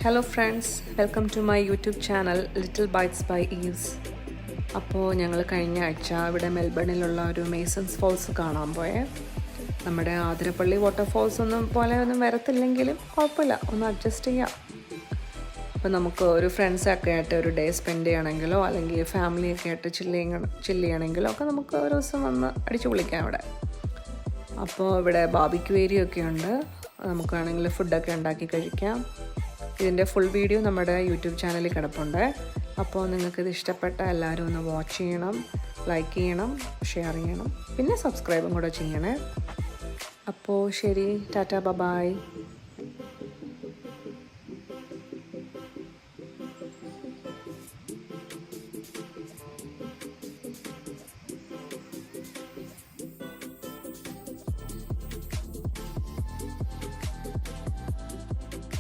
Hello friends, welcome to my YouTube channel Little Bites by Eves. അപ്പോൾ ഞങ്ങൾ കഴിഞ്ഞ ആഴ്ച ഇവിടെ മെൽബണിലുള്ള ഒരു മേസൺസ് ഫോൾസ് കാണാൻ പോയേ. നമ്മുടെ ആതിരപ്പള്ളി വാട്ടർഫോൾസ് ഒന്നും വരത്തില്ലെങ്കിലും കുഴപ്പമില്ല, ഒന്ന് അഡ്ജസ്റ്റ് ചെയ്യാം. അപ്പോൾ നമുക്ക് ഒരു ഫ്രണ്ട്സൊക്കെ ആയിട്ട് ഒരു ഡേ സ്പെൻഡ് ചെയ്യണമെങ്കിലോ അല്ലെങ്കിൽ ഫാമിലിയൊക്കെ ആയിട്ട് ചില്ല് ചെയ്യണമെങ്കിലോ ഒക്കെ നമുക്ക് ഒരു ദിവസം വന്ന് അടിച്ചു പൊളിക്കാം ഇവിടെ. അപ്പോൾ ഇവിടെ ബാർബിക്യൂ ഏരിയ ഒക്കെ ഉണ്ട്, നമുക്കാണെങ്കിൽ ഫുഡൊക്കെ ഉണ്ടാക്കി കഴിക്കാം. ഇതിൻ്റെ ഫുൾ വീഡിയോ നമ്മുടെ യൂട്യൂബ് ചാനലിൽ കിടപ്പുണ്ട്. അപ്പോൾ നിങ്ങൾക്കിത് ഇഷ്ടപ്പെട്ട എല്ലാവരും ഒന്ന് വാച്ച് ചെയ്യണം, ലൈക്ക് ചെയ്യണം, ഷെയർ ചെയ്യണം, പിന്നെ സബ്സ്ക്രൈബും കൂടെ ചെയ്യണേ. അപ്പോൾ ശരി, ടാറ്റാ, ബൈ.